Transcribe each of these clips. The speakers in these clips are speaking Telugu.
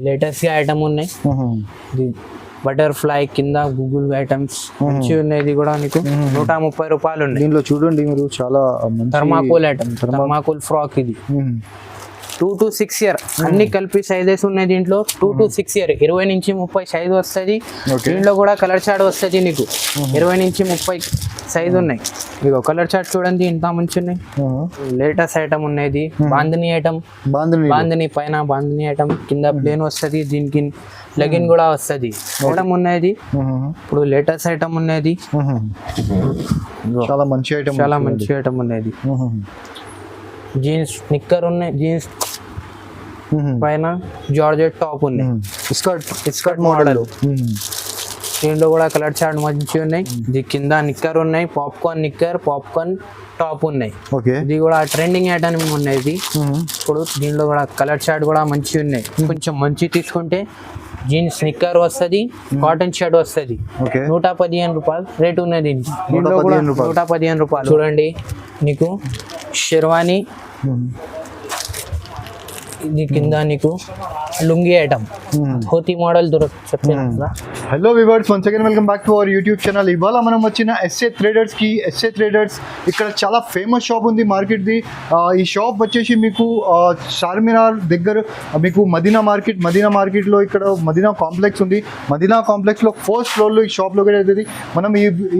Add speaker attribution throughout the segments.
Speaker 1: లేటెస్ట్ గా ఐటమ్ ఉన్నాయి. ఇది బటర్ఫ్లై కింద గూగుల్ ఐటమ్స్ మంచి ఉన్నాయి. ఇది కూడా నీకు 130 రూపాయలు ఉన్నాయి.
Speaker 2: దీనిలో చూడండి మీరు చాలా
Speaker 1: థర్మాకోల్ ఐటమ్, థర్మాకోల్ ఫ్రాక్. ఇది 2 to 6 year అన్ని కలిపి సైజెస్ ఉన్నాయి దీంట్లో. 2 to 6 year 20 నుంచి 30 సైజ్ వస్తుంది. దీంట్లో కూడా కలర్ చార్ట్ వస్తుంది నీకు. 20 నుంచి 30 సైజ్ ఉన్నాయి. ఇగో కలర్ చార్ట్ చూడండి ఎంత మంచి ఉన్నాయి. లేటెస్ట్ ఐటమ్ ఉన్నది. బాందిని ఐటమ్, బాందిని పైన బాందిని ఐటమ్, కింద ప్లేన్ వస్తుంది. దీనికి లెగిన్ కూడా వస్తుంది. ఐటమ్ ఉన్నది ఇప్పుడు లేటెస్ట్ ఐటమ్ ఉన్నది.
Speaker 2: చాలా మంచి ఐటమ్,
Speaker 1: చాలా మంచి ఐటమ్ ఉన్నది. జీన్స్ నిక్కర్ ఉన్నాయి. జీన్స్ పైన జార్జెట్ టాప్ ఉన్నాయి. Skirt model. దీంట్లో కూడా కలర్ చార్ట్ మంచి ఉన్నాయి. ఇది కింద నిక్కర్ ఉన్నాయి. పాప్కార్న్ నిక్కర్, పాప్కార్న్ టాప్ ఉన్నాయి. ఇది కూడా ట్రెండింగ్ ఐటమ్ ఉన్నది ఇప్పుడు. దీంట్లో కూడా కలర్ చార్ట్ కూడా మంచి ఉన్నాయి. కొంచెం మంచి తీసుకుంటే జీన్స్ నిక్కర్ వస్తుంది, కాటన్ షర్ట్ వస్తుంది. 115 రూపాయలు రేట్ ఉన్నది. దీంట్లో కూడా 115 రూపాయలు. చూడండి నీకు షెర్వానీ. ఇది కింద నీకు లుంగి ఐటమ్, ధోతి మోడల్ దొరుకుతుంది.
Speaker 2: Hello viewers, once again welcome back to our YouTube channel. ఇవాళ మనం వచ్చిన ఎస్ఏ ట్రేడర్స్కి. ఎస్ఏ ట్రేడర్స్ ఇక్కడ చాలా ఫేమస్ షాప్ ఉంది మార్కెట్ది. ఈ షాప్ వచ్చేసి మీకు చార్మినార్ దగ్గర మీకు మదీనా మార్కెట్లో ఇక్కడ మదీనా కాంప్లెక్స్ ఉంది. మదీనా కాంప్లెక్స్లో 4th ఫ్లోర్లో ఈ షాప్ లొకేట్ అవుతుంది. మనం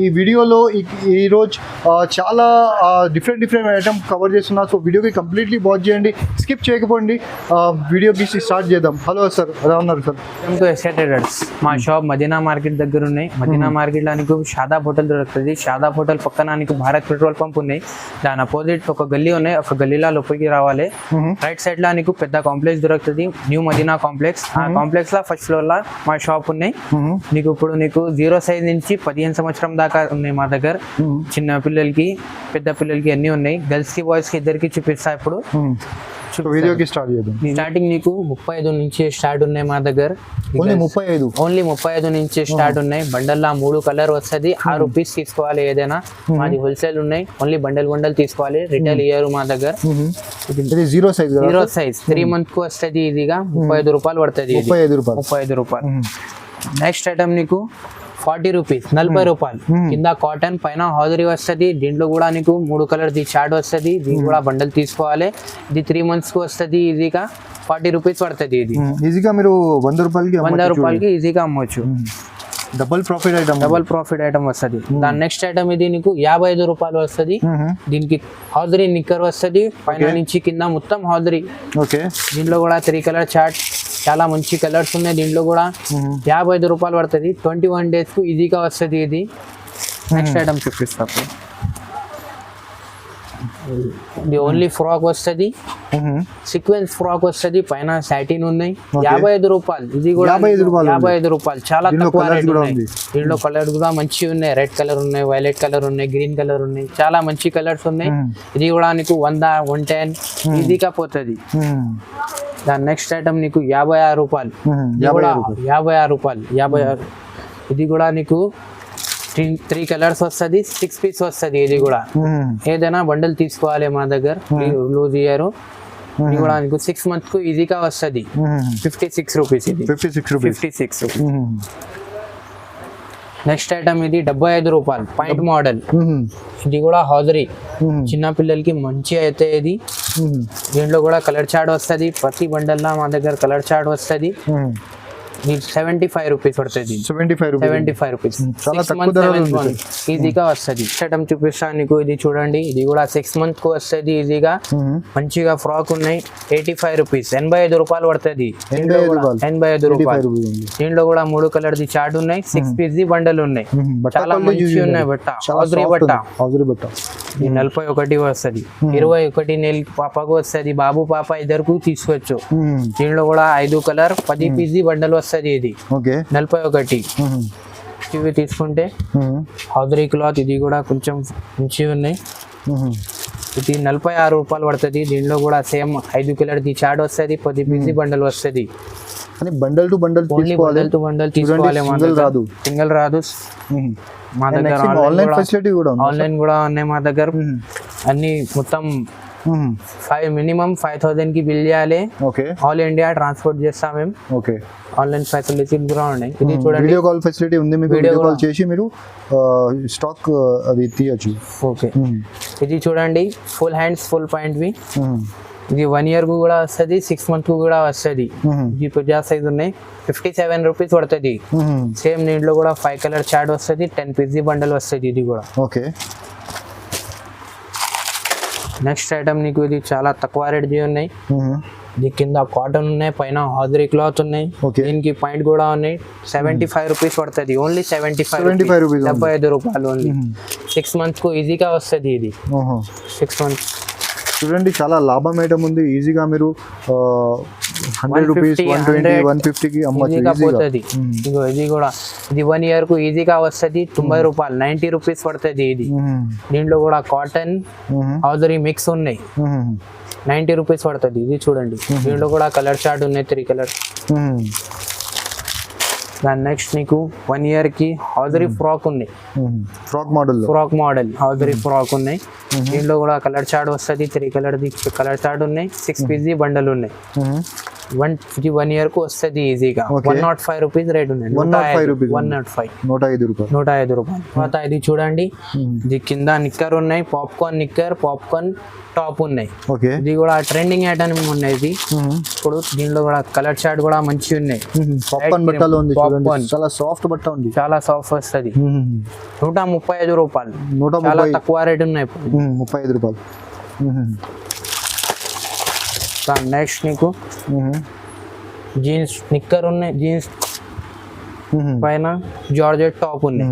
Speaker 2: ఈ వీడియోలో ఈరోజు చాలా డిఫరెంట్ ఐటమ్ కవర్ చేస్తున్నాం. సో వీడియోకి కంప్లీట్లీ వాచ్ చేయండి, స్కిప్ చేయకపోండి. వీడియోకి స్టార్ట్ చేద్దాం. హలో సార్, ఎలా ఉన్నారు సార్?
Speaker 1: ఎస్ఏ ట్రేడర్స్ మా షాప్ మదీనా మార్కెట్ దగ్గర ఉన్నాయి. మదీనా మార్కెట్ లో నీకు షాదాబ్ హోటల్ దొరుకుతుంది. షాదాబ్ హోటల్ పక్కన నీకు భారత్ పెట్రోల్ పంప్ ఉన్నాయి. దాని అపోజిట్ ఒక గల్లీ ఉన్నాయి. ఒక గల్లీలో లోపలికి రావాలి. రైట్ సైడ్ లో నీకు పెద్ద కాంప్లెక్స్ దొరుకుతుంది, న్యూ మదీనా కాంప్లెక్స్. ఆ కాంప్లెక్స్ లో ఫస్ట్ ఫ్లోర్ లో మా షాప్ ఉన్నాయి. నీకు ఇప్పుడు నీకు 0 సైజ్ నుంచి 15 సంవత్సరం దాకా ఉన్నాయి మా దగ్గర. చిన్న పిల్లలకి, పెద్ద పిల్లలకి అన్ని ఉన్నాయి. గర్ల్స్ కి, బాయ్స్ కి ఇద్దరికి చూపిస్తా ఇప్పుడు.
Speaker 2: వీడియోకి స్టార్ట్ చేద్దాం.
Speaker 1: స్టార్టింగ్ నీకు 35 నుంచి స్టార్ట్ ఉన్నాయి మా దగ్గర. ఓన్లీ 35 నుంచి స్టార్ట్ ఉన్నాయి. బండల్లా 3 కలర్ వస్తుంది. 6 రూపీస్ తీసుకోవాలి ఏదైనా. మాది హోల్సేల్ ఉన్నాయి. ఓన్లీ బండల్ తీసుకోవాలి. రిటైల్ ఇయర్ మా దగ్గర.
Speaker 2: 0 సైజ్
Speaker 1: 3 month కు వస్తుంది. ఇదిగా 35 రూపాయలు పడుతుంది. 35 రూపాయలు. నెక్స్ట్ ఐటమ్ నీకు 40 రూపీస్, 40 రూపాయలు. కింద కాటన్, పైన హాజరీ వస్తుంది. దీంట్లో కూడా నీకు 3 కలర్ ది చార్ట్ వస్తుంది. దీన్ని కూడా బండల్ తీసుకోవాలి. ఇది 3 months కు వస్తుంది. ఈజీగా 40 రూపీస్ పడుతుంది. ఇది
Speaker 2: ఈజీగా మీరు 100 రూపాయలకి
Speaker 1: ఈజీగా అమ్మవచ్చు.
Speaker 2: డబుల్ ప్రాఫిట్ ఐటమ్
Speaker 1: వస్తుంది. దాని నెక్స్ట్ ఐటమ్ ఇది నీకు 55 రూపాయలు వస్తుంది. దీనికి హాజరీ నిక్కర్ వస్తుంది. పైన నుంచి కింద మొత్తం హాజరీ. దీంట్లో కూడా 3 కలర్ చార్ట్, చాలా మంచి కలర్స్ ఉన్నాయి. దీంట్లో కూడా 55 రూపాయలు పడుతుంది. 21 days కు ఈజీగా వస్తుంది. ఇది నెక్స్ట్ ఐటమ్ చూపిస్తా. ఇది ఓన్లీ ఫ్రాక్ వస్తుంది. సీక్వెన్స్ ఫ్రాక్ వస్తుంది. పైన సాటిన్ ఉన్నాయి. 55 రూపాయలు. ఇది కూడా 55 రూపాయలు. చాలా తక్కువ రేట్ ఉన్నాయి. దీంట్లో కలర్ కూడా మంచి ఉన్నాయి. రెడ్ కలర్ ఉన్నాయి, వైలెట్ కలర్ ఉన్నాయి, గ్రీన్ కలర్ ఉన్నాయి. చాలా మంచి కలర్స్ ఉన్నాయి. ఇది కూడా నీకు 100, 110 ఈజీగా పోతుంది. దాని నెక్స్ట్ ఐటమ్ నీకు 56 రూపాయలు. 56 రూపాయలు. ఇది కూడా నీకు 3 కలర్స్ వస్తుంది. 6 పీస్ వస్తుంది. ఇది కూడా ఏదైనా బండల్ తీసుకోవాలి మా దగ్గర. Loose year. ఇది కూడా నీకు 6 months కు ఈజీగా వస్తుంది. 56 రూపీస్. ఇది 56 రూపీస్. నెక్స్ట్ ఐటమ్ ఇది 75 రూపాయలు. Point model. ఇది కూడా హాజరీ. చిన్న పిల్లలకి మంచి అయితే ఇది. దీంట్లో కూడా కలర్ చార్ట్ వస్తుంది. ప్రతి బండల్ మా దగ్గర కలర్ చార్ట్ వస్తుంది. 75 రూపీస్ పడుతుంది. 75 రూపీస్. ఈజీగా వస్తుంది. ఐటమ్ చూపిస్తాను నీకు. ఇది చూడండి. ఇది కూడా 6 months కు వస్తుంది. ఈజీగా మంచిగా ఫ్రాక్ ఉన్నాయి. 85 రూపీస్. 85 రూపాయలు పడుతుంది. 85 రూపాయలు. దీంట్లో కూడా 3 కలర్ ది చార్ట్ ఉన్నాయి. 6 పీస్ ది బండల్ ఉన్నాయి. చాలా మంచి ఉన్నాయి. బట్ట హాజరీ బట్ట. 41 వస్తుంది. 21 నెల పాపకు వస్తుంది. బాబు పాప ఇద్దరు తీసుకోవచ్చు. దీంట్లో కూడా 5 కలర్ 10 పీస్ ది బండల్ వస్తుంది. ఇది 41. ఇవి తీసుకుంటే హాజరీ క్లాత్. ఇది కూడా కొంచెం మంచిగా ఉన్నాయి. ఇది 46 రూపాయలు పడుతుంది. దీంట్లో కూడా సేమ్ 5 కలర్ ది చార్ట్ వస్తుంది. 10 పీస్ ది బండల్ వస్తుంది.
Speaker 2: బండల్ టు బండల్
Speaker 1: తీసుకోవాలి. సింగిల్ రాదు మా దగ్గర. ఆన్లైన్ కూడా ఉన్నాయి మా దగ్గర. అన్ని మొత్తం మినిమం 5,000 కి బిల్ చేయాలి.
Speaker 2: ఓకే.
Speaker 1: ఆల్ ఇండియా ట్రాన్స్పోర్ట్ చేస్తాం మేము.
Speaker 2: ఓకే.
Speaker 1: ఆన్లైన్ ఫెసిలిటీ కూడా ఉన్నాయి. ఇది చూడండి,
Speaker 2: వీడియో కాల్ ఫెసిలిటీ ఉంది మీకు. వీడియో కాల్ చేసి మీరు స్టాక్ అది తీయచ్చు.
Speaker 1: ఓకే. ఇది చూడండి, full hands full point V. ఇది 1 year కు కూడా వస్తుంది, 6 months కు కూడా వస్తుంది. ఇది పెద్ద సైజ్ ఉన్నాయి. 57 రూపీస్ పడుతుంది. సేమ్ దీంట్లో కూడా 5 కలర్ చార్ట్ వస్తుంది, 10 piece బండల్ వస్తుంది. ఇది కూడా
Speaker 2: ఓకే.
Speaker 1: నెక్స్ట్ ఐటమ్ నీకు ఇది చాలా తక్కువ రేట్ ఉన్నాయి. ఇది కింద కాటన్ ఉన్నాయి, పైన హాజరీ క్లాత్ ఉన్నాయి. దీనికి పాయింట్ కూడా ఉన్నాయి. 75 రూపీస్ పడుతుంది. ఓన్లీ 75 రూపీస్, 75 రూపాయలు ఓన్లీ. 6 months కు ఈజీగా వస్తుంది. ఇది 6 months.
Speaker 2: చూడండి, చాలా లాభం ఐటమ్ ఉంది. ఈజీగా మీరు 100 రూపీస్, 120, 150కి అమ్మచ్చు.
Speaker 1: ఇది కూడా ఇది 1 year కు ఈజీగా వస్తుంది. 90 రూపాయలు, 90 రూపీస్ పడుతుంది. ఇది దీంట్లో కూడా కాటన్ హాజరీ మిక్స్ ఉన్నాయి. 90 రూపీస్ పడుతుంది. ఇది చూడండి, దీంట్లో కూడా కలర్ చార్ట్ ఉన్నాయి, 3 కలర్. దాని నెక్స్ట్ నీకు 1 year కి హాజరీ ఫ్రాక్ ఉంది. ఫ్రాక్ మోడల్ హాజరీ ఫ్రాక్ ఉన్నాయి. దీంట్లో కూడా కలర్ చార్ట్ వస్తుంది, 3 కలర్ కలర్ చార్ట్ ఉన్నాయి. 6 piece బండల్ ఉన్నాయి. 1 year కు వస్తుంది ఈజీగా. 105 రూపీస్ రేట్ ఉన్నాయి. 105 రూపాయలు. తర్వాత ఇది చూడండి, ఇది కింద నిక్కర్ ఉన్నాయి, పాప్కార్న్ టాప్ ఉన్నాయి. ఇది కూడా ట్రెండింగ్ ఐటమ్ ఉన్నాయి. ఇది ఇప్పుడు దీంట్లో కూడా కలర్ చార్ట్ కూడా మంచిగా ఉన్నాయి. చాలా సాఫ్ట్ బట్ట ఉంది, చాలా సాఫ్ట్ వస్తుంది. 135 రూపాయలు, చాలా తక్కువ రేట్ ఉన్నాయి.
Speaker 2: 35 రూపాయలు.
Speaker 1: నెక్స్ట్ నీకు జీన్స్ నిక్కర్ ఉన్నాయి. జీన్స్ పైన జార్జెట్ టాప్ ఉన్నాయి.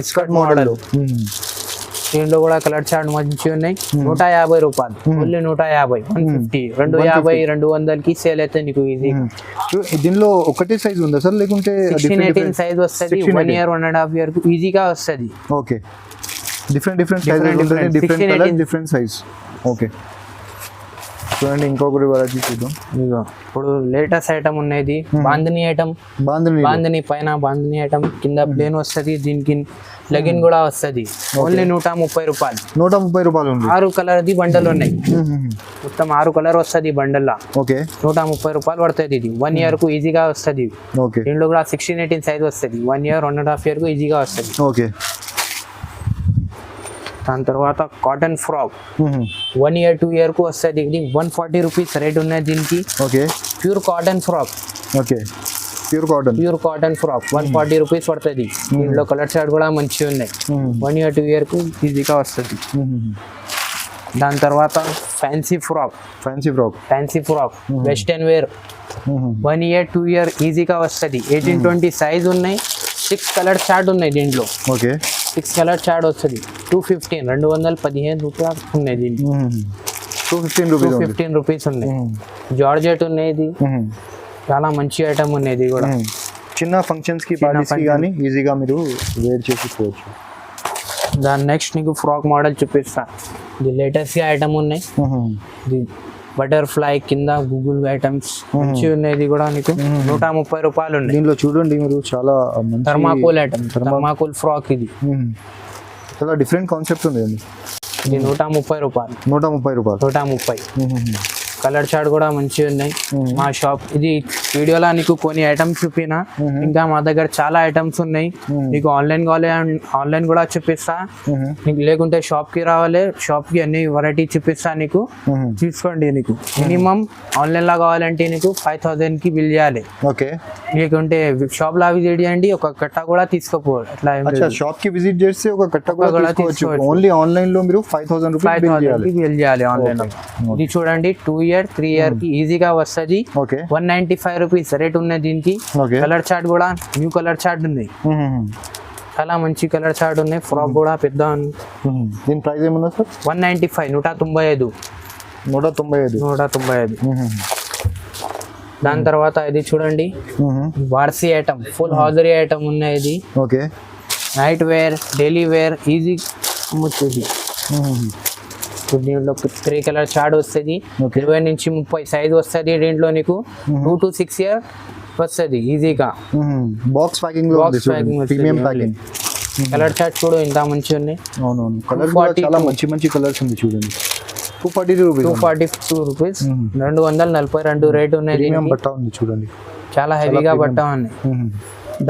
Speaker 1: Skirt model. దీంట్లో కూడా కలర్ చార్ట్ మంచిగా ఉన్నాయి. 150 రూపాయలు, ఓన్లీ 150, 150, 250, 200కి సేల్ అయితే నీకు ఈజీ.
Speaker 2: దీనిలో ఒకటే సైజ్ ఉందా సార్, లేకుంటే
Speaker 1: 16-18 సైజ్ వస్తుంది. 1 year 1.5 year కు ఈజీగా వస్తుంది.
Speaker 2: ఓకే. Different size. ఓకే. చూడండి, ఇంకొకటి వెరైటీ చూద్దాం.
Speaker 1: ఇప్పుడు లేటెస్ట్ ఐటమ్ ఉన్నది బాందిని ఐటమ్. బాందిని పైన బాందిని ఐటమ్, కింద ప్లేన్ వస్తుంది. దీనికి లెగిన్ కూడా వస్తుంది. ఓన్లీ 130 రూపాయలు.
Speaker 2: 130 రూపాయలు.
Speaker 1: 6 కలర్ది బండల్ ఉన్నాయి. మొత్తం 6 కలర్ వస్తుంది బండల్లా.
Speaker 2: ఓకే.
Speaker 1: 130 రూపాయలు పడుతుంది. ఇది 1 year కు ఈజీగా వస్తుంది. దీంట్లో కూడా 16-18 సైజ్ వస్తుంది. 1 year 1.5 year కు ఈజీగా వస్తుంది.
Speaker 2: ఓకే.
Speaker 1: దాని తర్వాత కాటన్ ఫ్రాక్ 1 year 2 year కు వస్తుంది. ఇది 140 రూపీస్ రేట్ ఉన్నాయి దీనికి.
Speaker 2: Okay.
Speaker 1: Pure cotton frock.
Speaker 2: Okay. Pure cotton frock
Speaker 1: 140 rupees పడుతుంది. దీంట్లో కలర్ చార్ట్ కూడా మంచిగా ఉన్నాయి. 1 year 2 year కు ఈజీగా వస్తుంది. దాని తర్వాత fancy frock western wear 1 year 2 year ఈజీగా వస్తుంది. 18-20 సైజ్ ఉన్నాయి. 6 కలర్ చార్ట్ ఉన్నాయి దీంట్లో.
Speaker 2: ఓకే.
Speaker 1: 6 కలర్ చార్ట్ వస్తుంది. 215, 215 రూపాయలు ఉన్నాయి దీంట్లో. 215 రూపీస్ ఉన్నాయి. జార్జెట్ ఉన్నాయి. ఇది చాలా మంచి ఐటమ్ ఉన్నాయి. ఇది కూడా
Speaker 2: చిన్న ఫంక్షన్స్ కి, పార్టీస్ కి గానీ ఈజీగా మీరు వేర్ చేసుకోవచ్చు.
Speaker 1: దాని నెక్స్ట్ నీకు ఫ్రాక్ మోడల్ చూపిస్తా. ఇది లేటెస్ట్ ఐటమ్ ఉన్నాయి. ఇది బటర్ఫ్లై కింద గూగుల్ ఐటమ్స్ మంచిగా ఉన్నాయి. ఇది కూడా నీకు 130 రూపాయలు ఉన్నాయి.
Speaker 2: దీనిలో చూడండి మీరు, చాలా
Speaker 1: థర్మాకోల్ ఐటమ్, థర్మాకోల్ ఫ్రాక్. ఇది
Speaker 2: చాలా డిఫరెంట్ కాన్సెప్ట్ ఉంది.
Speaker 1: ఇది 130 రూపాయలు. 130. కలర్ చార్ట్ కూడా మంచిగా ఉన్నాయి. మా షాప్ ఇది వీడియోలో నీకు కొన్ని ఐటమ్స్ చూపినా, ఇంకా మా దగ్గర చాలా ఐటమ్స్ ఉన్నాయి. నీకు ఆన్లైన్ కావాలి, ఆన్లైన్ కూడా చూపిస్తా. నీకు లేకుంటే షాప్ కి రావాలి, షాప్ కి అన్ని వెరైటీ చూపిస్తా. నీకు తీసుకోండి. నీకు మినిమం ఆన్లైన్ లా కావాలంటే నీకు 5,000 కి బిల్ చేయాలి.
Speaker 2: ఓకే.
Speaker 1: లేకుంటే షాప్ లా విజిట్ చేయండి, ఒక కట్ట కూడా తీసుకోపోవాలి. అట్లా
Speaker 2: షాప్ కి విజిట్ చేస్తే ఒక కట్ట కూడా తీసుకోవచ్చు. ఓన్లీ ఆన్లైన్ లో మీరు 5,000 రూపాయలు
Speaker 1: బిల్ చేయాలి ఆన్లైన్ లో. ఇది చూడండి, 2 year 3 year కి ఈజీగా వస్తుంది. 195 రూపీస్ రేట్ ఉన్నది దీనికి. కలర్ చార్ట్ కూడా న్యూ కలర్ చార్ట్ ఉంది. చాలా మంచి కలర్ చార్ట్ ఉన్నాయి. ఫ్రాక్ కూడా పెద్ద.
Speaker 2: దీని ప్రైస్ ఏమన్నా సార్?
Speaker 1: 195, 195. దాని తర్వాత ఇది చూడండి, వార్సీ ఐటమ్, ఫుల్ హాజరీ ఐటమ్ ఉన్నాయి. ఇది
Speaker 2: okay.
Speaker 1: Nightwear, daily wear easy అమ్ముతుంది. దీంట్లో 3 కలర్ చార్ట్ వస్తుంది. 20 నుంచి 30 సైజ్ వస్తుంది. దీంట్లో నీకు 2 to 6 year వస్తుంది ఈజీగా.
Speaker 2: Box packing.
Speaker 1: కలర్ చార్ట్ చూడు ఎంత మంచిగా ఉన్నాయి.
Speaker 2: అవునవును. కలర్ చాలా మంచి కలర్స్ ఉంది చూడండి. 242 రూపీస్
Speaker 1: 242 రూపీస్ 242 రేట్ ఉన్నాయి
Speaker 2: ప్రీమియం
Speaker 1: దీనికి.
Speaker 2: బట్ట ఉంది చూడండి.
Speaker 1: చాలా హెవీగా బట్ట ఉంది.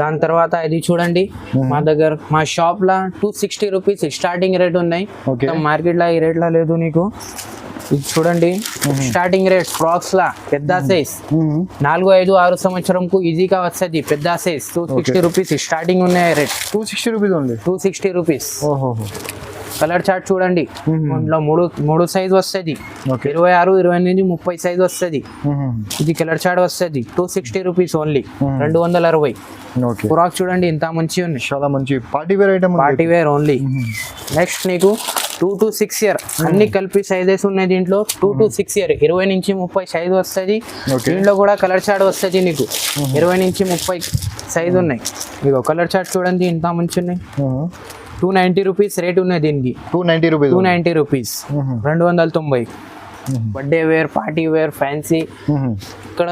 Speaker 1: దాని తర్వాత ఇది చూడండి మా దగ్గర మా షాప్ లా 260 రూపీస్ స్టార్టింగ్ రేట్ ఉన్నాయి.
Speaker 2: Okay.
Speaker 1: మార్కెట్ లా ఈ రేట్ లా లేదు నీకు. ఇది చూడండి స్టార్టింగ్ రేట్ ఫ్రాక్స్ లా పెద్ద సైజ్ 4, 5, 6 సంవత్సరంకు ఈజీగా వస్తుంది పెద్ద సైజ్ 260 రూపీస్ స్టార్టింగ్ ఉన్నాయి రేట్.
Speaker 2: 260 రూపీస్ ఉంది.
Speaker 1: 260 రూపీస్.
Speaker 2: ఓహో.
Speaker 1: కలర్ చార్ట్ చూడండి ఇంట్లో మూడు సైజ్ వస్తుంది.
Speaker 2: Okay.
Speaker 1: 26, 28, 30 సైజ్ వస్తుంది. ఇది కలర్ చార్ట్ వస్తుంది 260 రూపీస్ ఓన్లీ. 260.
Speaker 2: ఓకే.
Speaker 1: ఫ్రాక్ చూడండి ఇంత మంచి ఉంది.
Speaker 2: చాలా మంచి party wear item.
Speaker 1: Party wear only. Next నీకు 2 to 6 ఇయర్ అన్ని కలిపి సైజెస్ ఉన్నాయి దీంట్లో. 2 to 6 ఇయర్ 20 నుంచి 30 సైజ్ వస్తుంది.
Speaker 2: Okay.
Speaker 1: దీంట్లో కూడా కలర్ చార్ట్ వస్తుంది నీకు 20 నుంచి 30 సైజ్ ఉన్నాయి. ఇగో కలర్ చార్ట్ చూడండి ఇంత మంచి ఉన్నాయి. 290 రూపీస్ రేట్ ఉన్నాయి దీనికి.
Speaker 2: 290 rupees.
Speaker 1: 290 rupees. 290. Birthday wear, party wear, fancy ఇక్కడ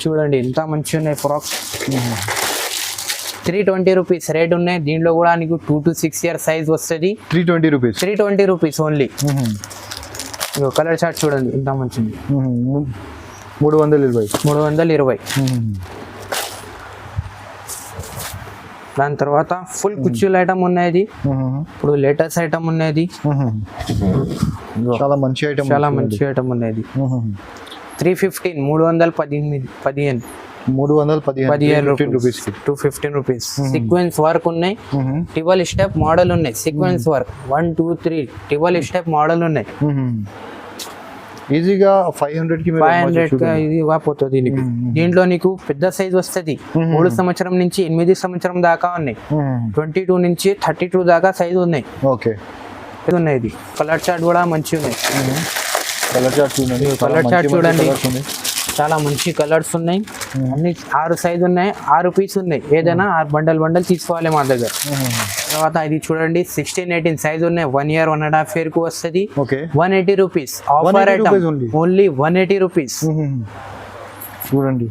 Speaker 1: చూడండి ఎంత మంచి ఉన్నాయి ఫ్రాక్స్. 320 రూపీస్ రేట్ ఉన్నాయి. దీంట్లో కూడా నీకు 2 to 6 ఇయర్ సైజ్ వస్తుంది.
Speaker 2: 320 rupees.
Speaker 1: 320 rupees only. Colour chart చూడండి ఎంత మంచిది.
Speaker 2: 320.
Speaker 1: 320. దాని తర్వాత ఫుల్ కుర్చీల ఐటమ్ ఉన్నది. ఇప్పుడు లేటెస్ట్ ఐటమ్ ఉన్నది.
Speaker 2: చాలా మంచి ఐటమ్.
Speaker 1: చాలా మంచి ఐటమ్ ఉన్నది. 315 315 రూపీస్. 215 రూపీస్. సీక్వెన్స్ వర్క్ ఉన్నాయి. 12 స్టెప్ మోడల్ ఉన్నాయి. సీక్వెన్స్ వర్క్ 1, 2, 3 12 స్టెప్ మోడల్ ఉన్నాయి.
Speaker 2: ఈజీగా 500 కి
Speaker 1: 500 ఇదిగా పోతుంది నీకు. దీంట్లో నీకు పెద్ద సైజ్ వస్తుంది. 3 సంవత్సరం నుంచి 8 సంవత్సరం దాకా ఉన్నాయి. 22 నుంచి 32 దాకా సైజ్ ఉన్నాయి.
Speaker 2: ఓకే.
Speaker 1: ఇది ఉన్నాయి. ఇది కలర్ చార్ట్ కూడా మంచి ఉన్నాయి.
Speaker 2: కలర్ చార్ట్ చూడండి.
Speaker 1: కలర్ చార్ట్ చూడండి చాలా మంచి కలర్స్ ఉన్నాయి. అన్ని 6 సైజ్ ఉన్నాయి. 6 పీస్ ఉన్నాయి. ఏదైనా 6 బండల్ తీసుకోవాలి మా దగ్గర. తర్వాత ఇది చూడండి 16, 18 సైజ్ ఉన్నాయి. 1 year 1.5 year కు వస్తుంది. 180 rupees. Offer item only 180 rupees.
Speaker 2: చూడండి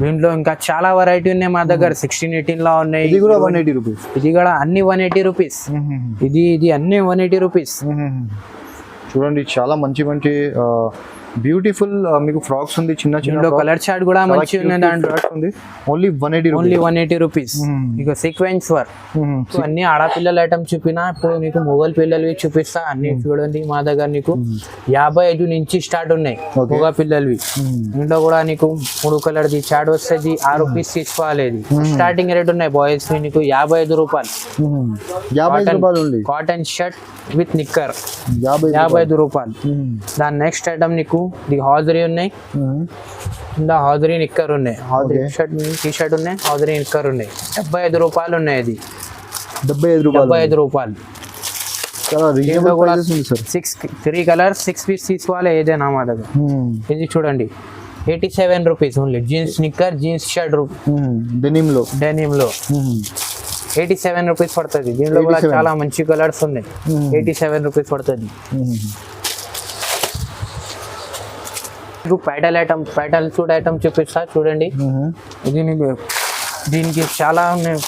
Speaker 1: దీంట్లో ఇంకా చాలా వెరైటీ ఉన్నాయి మా దగ్గర. 16, 18 లా ఉన్నాయి.
Speaker 2: ఇది కూడా 180 రూపీస్.
Speaker 1: ఇది కూడా అన్ని 180 రూపీస్. ఇది అన్ని 180 రూపీస్.
Speaker 2: చూడండి చాలా మంచి మంచి బ్యూటిఫుల్ మీకు ఫ్రాక్స్ ఉంది. చిన్న చిన్న
Speaker 1: కలర్ చార్ట్ కూడా మంచి ఉన్నాయి. దాంట్లో
Speaker 2: ఓన్లీ 180
Speaker 1: రూపీస్. ఇక సీక్వెన్స్ వర్క్ అన్ని ఆడపిల్లల ఐటమ్ చూపినా. ఇప్పుడు నీకు మొగల్ పిల్లలవి చూపిస్తా. అన్ని చూడండి మా దగ్గర నీకు 55 నుంచి స్టార్ట్ ఉన్నాయి మొగ పిల్లలవి. ఇంట్లో కూడా నీకు 3 కలర్ది చార్ట్ వస్తుంది. 6 పీస్ తీసుకోవాలి. స్టార్టింగ్ రేట్ ఉన్నాయి బాయ్స్ నీకు 55 రూపాయలు.
Speaker 2: 55 రూపాయలు.
Speaker 1: కాటన్ షర్ట్ విత్ నిక్కర్ 55 రూపాయలు. దాని నెక్స్ట్ ఐటమ్ నీకు ది హాజరీ ఉన్నాయి. హాజరీ నిక్కర్ ఉన్నాయి. హాజరీ షర్ట్ టీ షర్ట్ ఉన్నాయి. హాజరీ నిక్కర్ ఉన్నాయి. 75 రూపాయలు ఉన్నాయి. అది 75 రూపాయలు. 3 కలర్స్ 6 పీస్ తీసుకోవాలి ఏదైనా మా దగ్గర. ఇది చూడండి 87 rupees only. Jeans knicker, jeans shirt denim లో 87 రూపీస్ పడుతుంది. దీంట్లో కూడా చాలా మంచి కలర్స్ ఉన్నాయి. 87 రూపీస్ పడుతుంది. పైటల్ సూట్ ఐటమ్ చూపిస్తా చూడండి. ఇది దీనికి చాలా ఉన్నాయి.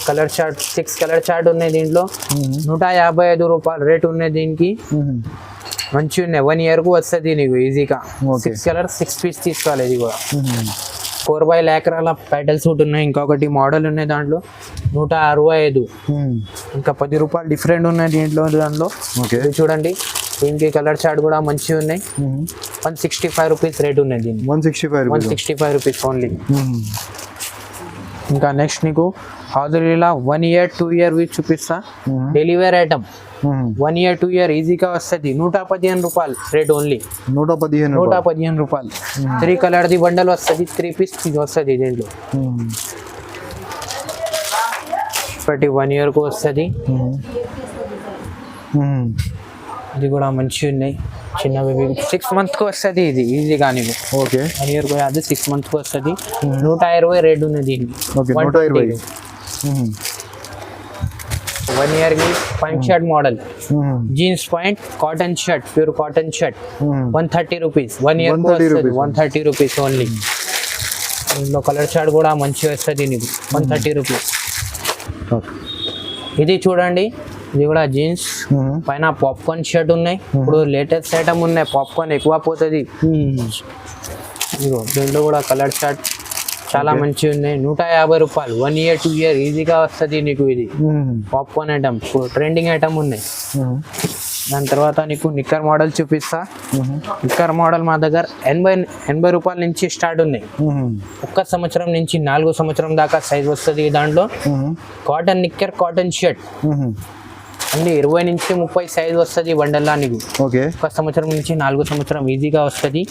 Speaker 1: కలర్ చార్ట్ 6 కలర్ చార్ట్ ఉన్నాయి. దీంట్లో 155 రూపాయలు రేట్ ఉన్నాయి. దీనికి మంచి ఉన్నాయి. 1 year కు వస్తుంది నీకు ఈజీగా. 6 కలర్స్ 6 పీస్ తీసుకోవాలి. ఇది కూడా 4x లాక్రాల పైటల్ సూట్ ఉన్నాయి. ఇంకొకటి మోడల్ ఉన్నాయి. దాంట్లో 165. ఇంకా 10 రూపాయలు డిఫరెంట్ ఉన్నాయి దాంట్లో. చూడండి దీనికి కలర్ చార్ట్ కూడా మంచిగా ఉన్నాయి. 165 రూపీస్ రేట్ ఉన్నాయి. దీనికి 165 రూపీస్ ఓన్లీ. ఇంకా నెక్స్ట్ నీకు హాజరీలా 1 year 2 year చూపిస్తా. Daily wear item 1 year 2 year ఈజీగా వస్తుంది. 115 రూపాయలు రేట్ ఓన్లీ. 115 రూపాయలు. 3 కలర్ది బండల్ వస్తుంది. 3 పీస్ వస్తుంది దీంట్లో. 1 year కు వస్తుంది. ఇది కూడా మంచిగా ఉన్నాయి. చిన్న బేబీ 6 months కు వస్తుంది. ఇది ఈజీగా నీకు. 1 year కు అది 6 months కు వస్తుంది. 120 రేట్ ఉంది దీనికి. 120. 1 year కి pant shirt model jeans pant cotton shirt pure cotton shirt 130 rupees. 1 year కు వస్తుంది. 130 రూపీస్ ఓన్లీ. ఇందులో కలర్ చార్ట్ కూడా మంచిగా వస్తుంది నీకు. 130 రూపీస్. ఇది చూడండి ఇది కూడా జీన్స్ పైన పాప్కార్న్ షర్ట్ ఉన్నాయి. ఇప్పుడు లేటెస్ట్ ఐటమ్ ఉన్నాయి, పాప్కార్న్ ఎక్కువ పోతుంది. ఇదిగో దీంట్లో కూడా కలర్ షర్ట్ చాలా మంచిగా ఉన్నాయి. 150 రూపాయలు, 1 year 2 year ఈజీగా వస్తుంది నీకు. ఇది పాప్కార్న్ ఐటమ్ ఇప్పుడు ట్రెండింగ్ ఐటమ్ ఉన్నాయి. దాని తర్వాత నీకు నిక్కర్ మోడల్ చూపిస్తా. నిక్కర్ మోడల్ మా దగ్గర 80 రూపాయల నుంచి స్టార్ట్ ఉన్నాయి. 1 సంవత్సరం నుంచి 4 సంవత్సరం దాకా సైజ్ వస్తుంది. దాంట్లో కాటన్ నిక్కర్, కాటన్ షర్ట్ అన్ని 20 నుంచి 30 సైజ్ వస్తుంది బండల్లా నీకు. 1 సంవత్సరం నుంచి 4 సంవత్సరం ఈజీగా వస్తుంది.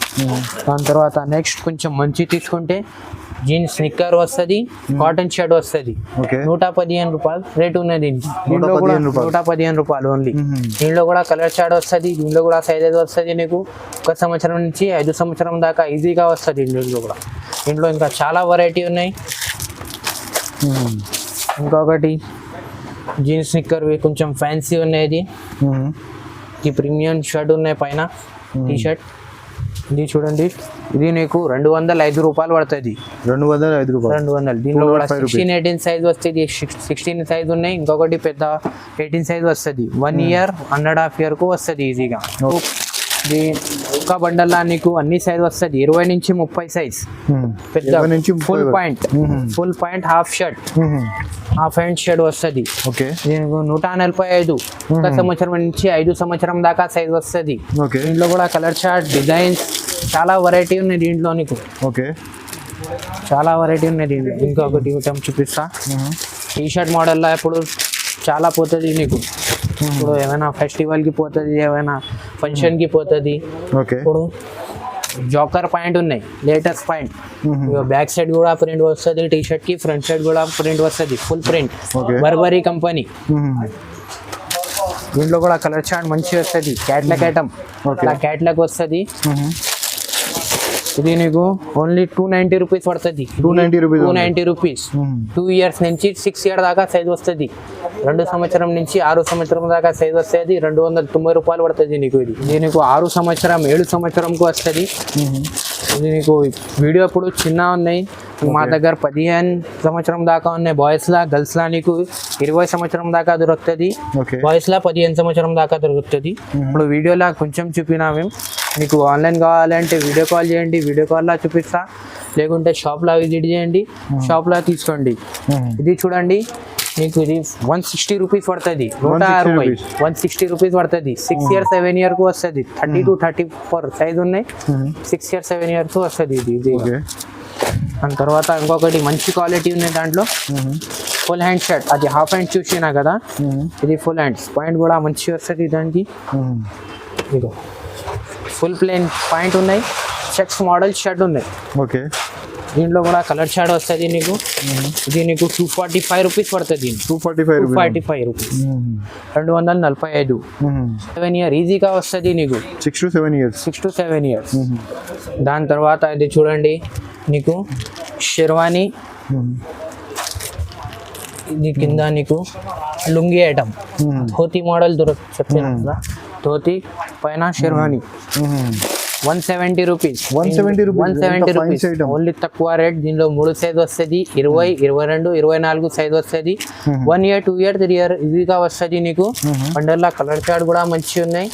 Speaker 1: దాని తర్వాత నెక్స్ట్ కొంచెం మంచి తీసుకుంటే జీన్స్ నిక్కర్ వస్తుంది, కాటన్ షర్ట్ వస్తుంది. 115 రూపాయలు రేట్ ఉన్నది. దీంట్లో కూడా 115 రూపాయలు ఓన్లీ. దీంట్లో కూడా కలర్ షర్ట్ వస్తుంది. దీంట్లో కూడా సైజెస్ వస్తుంది నీకు. 1 సంవత్సరం నుంచి 5 సంవత్సరం దాకా ఈజీగా వస్తుంది. దీంట్లో కూడా దీంట్లో ఇంకా చాలా వెరైటీ ఉన్నాయి. ఇంకొకటి జీన్స్ నిక్కర్వి కొంచెం ఫ్యాన్సీ ఉన్నాయి. ఈ ప్రీమియం షర్ట్ ఉన్నాయి పైన టీ షర్ట్. ఇది చూడండి, ఇది నీకు 205 రూపాయలు పడుతుంది. 200. దీంట్లో కూడా 16, 18 సైజ్ వస్తుంది. 16 సైజ్ ఉన్నాయి. ఇంకొకటి పెద్ద 18 సైజ్ వస్తుంది. 1 year 1.5 year కు వస్తుంది ఈజీగా. ఇది ఒక బండల్లా నీకు అన్ని సైజ్ వస్తుంది. 20 నుంచి 30 సైజ్ పెద్ద full point half shirt, half hand shirt వస్తుంది. దీనికి 145. 1 సంవత్సరం నుంచి 5 సంవత్సరం దాకా సైజ్ వస్తుంది. దీంట్లో కూడా కలర్ చార్ట్, డిజైన్స్ చాలా వెరైటీ ఉన్నాయి దీంట్లో నీకు. చాలా వెరైటీ ఉన్నాయి దీంట్లో. ఇంకొకటి ఐటమ్ చూపిస్తా. టీ షర్ట్ మోడల్లో ఇప్పుడు చాలా పోతుంది నీకు. ఇప్పుడు ఏమైనా ఫెస్టివల్కి పోతుంది, ఏమైనా ఫంక్షన్కి పోతుంది. ఇప్పుడు జోకర్ పాయింట్ ఉన్నాయి, లేటెస్ట్ పాయింట్. బ్యాక్ సైడ్ కూడా ప్రింట్ వస్తుంది టీ షర్ట్ కి, ఫ్రంట్ సైడ్ కూడా ప్రింట్ వస్తుంది, ఫుల్ ప్రింట్. Burberry company. దీంట్లో కూడా కలర్ చార్ట్ మంచిగా వస్తుంది. క్యాట్లాగ్ ఐటమ్, క్యాట్లాగ్ వస్తుంది. ఇది నీకు ఓన్లీ 290 రూపీస్ పడుతుంది. 290 రూపీస్. 2 years నుంచి 6 year దాకా సైజ్ వస్తుంది. 2 సంవత్సరం నుంచి 6 సంవత్సరం దాకా సైజ్ వస్తుంది. 290 రూపాయలు పడుతుంది నీకు. ఇది నీకు 6 సంవత్సరం 7 సంవత్సరంకు వస్తుంది. ఇది నీకు వీడియో ఇప్పుడు చిన్న ఉన్నాయి. మా దగ్గర 15 సంవత్సరం దాకా ఉన్నాయి. బాయ్స్లా, గర్ల్స్లా నీకు 20 సంవత్సరం దాకా దొరుకుతుంది. బాయ్స్లా 15 సంవత్సరం దాకా దొరుకుతుంది. ఇప్పుడు వీడియోలా కొంచెం చూపినా మేము. మీకు ఆన్లైన్ కావాలంటే వీడియో కాల్ చేయండి, వీడియో కాల్లో చూపిస్తా. లేకుంటే షాప్లో విజిట్ చేయండి, షాప్లో తీసుకోండి. ఇది చూడండి, మీకు ఇది 160 రూపీస్ పడుతుంది. 160 రూపీస్ పడుతుంది. 6 year 7 year కు వస్తుంది. 30 to 34 సైజ్ ఉన్నాయి. 6 year 7 year కు వస్తుంది ఇది. దాని తర్వాత ఇంకొకటి మంచి క్వాలిటీ ఉన్నాయి దాంట్లో. ఫుల్ హ్యాండ్ షర్ట్, అది హాఫ్ హ్యాండ్ చూసినా కదా, ఇది ఫుల్ హ్యాండ్స్. పాయింట్ కూడా మంచిగా వస్తుంది దానికి. ఇదో ఫుల్ ప్లేన్ పాయింట్ ఉన్నాయి. చెక్స్ మోడల్ షర్ట్ ఉన్నాయి. దీంట్లో కూడా కలర్ షర్ట్ వస్తుంది నీకు. ఇది నీకు 245 రూపీస్ పడుతుంది. 245 రూపీస్. 245. 7 year ఈజీగా వస్తుంది నీకు. 6 to 7 years. దాని తర్వాత ఇది చూడండి నీకు షెర్వానీ. ఇది కింద నీకు లుంగి ఐటమ్, ధోతి మోడల్ చెప్పాను కదా, ధోతి పైన షెర్వానీ. 170 రూపీస్. 170 రూపీస్ ఓన్లీ తక్కువ రేట్. దీనిలో 3 సైజ్ వస్తుంది. 20, 22, 24 సైజ్ వస్తుంది. 1 year 2 year 3 year ఈజీగా వస్తుంది నీకు. బండల్లా కలర్ చార్ట్ కూడా మంచిగా ఉన్నాయి.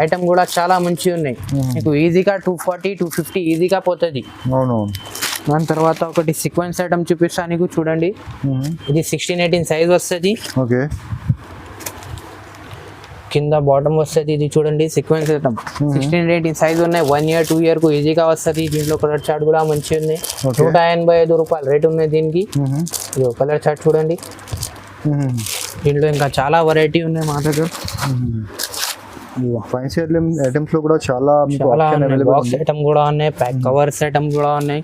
Speaker 1: ఐటమ్ కూడా చాలా మంచిగా ఉన్నాయి. నీకు ఈజీగా 240, 250 ఈజీగా పోతుంది. దాని తర్వాత ఒకటి సీక్వెన్స్ ఐటమ్ చూపిస్తా నీకు. చూడండి, ఇది 16, 18 సైజ్ వస్తుంది. కింద బాటమ్ వస్తుంది. ఇది చూడండి సీక్వెన్స్ ఐటమ్. 16, 18 సైజ్ ఉన్నాయి. 1 year 2 year కు ఈజీగా వస్తుంది. దీంట్లో కలర్ చార్ట్ కూడా మంచిగా ఉన్నాయి. 185 రూపాయలు రేట్ ఉన్నాయి దీనికి. కలర్ చార్ట్ చూడండి. దీంట్లో ఇంకా చాలా వెరైటీ ఉన్నాయి మా దగ్గర.
Speaker 2: ఫ్యాన్సీ ఐటమ్స్ లో కూడా చాలా
Speaker 1: బాక్స్ ఐటమ్ కూడా ఉన్నాయి, ప్యాక్ కవర్స్ ఐటమ్ కూడా ఉన్నాయి.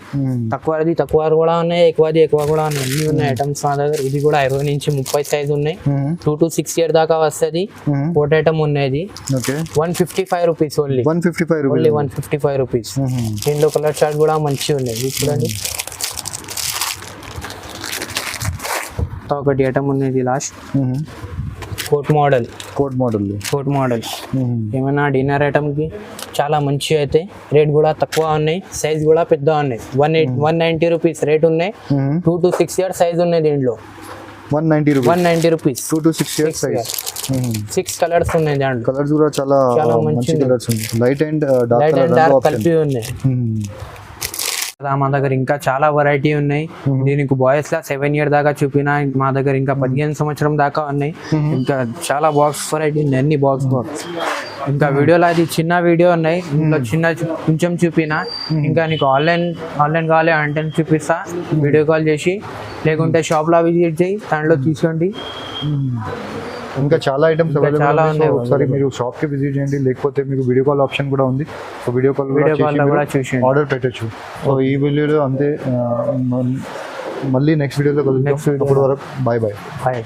Speaker 1: తక్కువ కూడా ఉన్నాయి, ఎక్కువ కూడా ఉన్నాయి. అన్ని ఉన్నాయి ఐటమ్స్ మా దగ్గర. ఇది కూడా 20 నుంచి 30 సైజ్ ఉన్నాయి. 2 to 6 year దాకా వస్తుంది. కోట్ ఐటమ్ ఉన్నాయి. 155 రూపీస్ ఓన్లీ. 155 రూపీస్. దీంట్లో కలర్ చార్ట్ కూడా మంచిగా ఉన్నాయి. చూడండి, ఒకటి ఐటమ్ ఉన్నది లాస్ట్. కోట్ మోడల్ ఏమైనా డిన్నర్ ఐటమ్కి చాలా మంచిగా అయితే. రేట్ కూడా తక్కువ ఉన్నాయి, సైజ్ కూడా పెద్ద ఉన్నాయి. 190 రూపీస్ రేట్ ఉన్నాయి. 2 to 6 year సైజ్ ఉన్నాయి దీంట్లో.
Speaker 2: 190 rupees
Speaker 1: 190 rupees
Speaker 2: 2 to 6 years size
Speaker 1: 6 colours ఉన్నాయి దాంట్లో
Speaker 2: కలర్స్ కూడా చాలా మంచి కలర్స్ ఉన్నాయి light and dark
Speaker 1: light and
Speaker 2: colour
Speaker 1: dark కలిపి ఉన్నాయి మా దగ్గర ఇంకా చాలా వెరైటీ ఉన్నాయి దీనికి బాయ్స్ లా 7 year దాకా చూపిన మా దగ్గర ఇంకా 15 సంవత్సరం దాకా ఉన్నాయి ఇంకా చాలా బాక్స్ వెరైటీ ఉన్నాయి అన్ని బాక్స్ ఇంకా వీడియోలో అది చిన్న వీడియో ఉన్నాయి ఇంకా చిన్న కొంచెం చూపిన ఇంకా నీకు ఆన్లైన్ కావాలి అంటే చూపిస్తా వీడియో కాల్ చేసి లేకుంటే షాప్ లో విజిట్ చేయి దాంట్లో తీసుకోండి
Speaker 2: ఇంకా చాలా ఐటమ్స్
Speaker 1: చాలా
Speaker 2: అవైలబుల్
Speaker 1: ఉన్నాయి.
Speaker 2: ఒకసారి మీరు షాప్ కి విజిట్ చేయండి లేకపోతే మీకు వీడియో కాల్ ఆప్షన్ కూడా ఉంది సో వీడియో కాల్
Speaker 1: కూడా చూసి
Speaker 2: ఆర్డర్ పెట్టచ్చు సో ఈ వీడియోలో అంతే మళ్ళీ నెక్స్ట్ వీడియోలో కలుద్దాం అప్పటి వరకు బాయ్
Speaker 1: బాయ్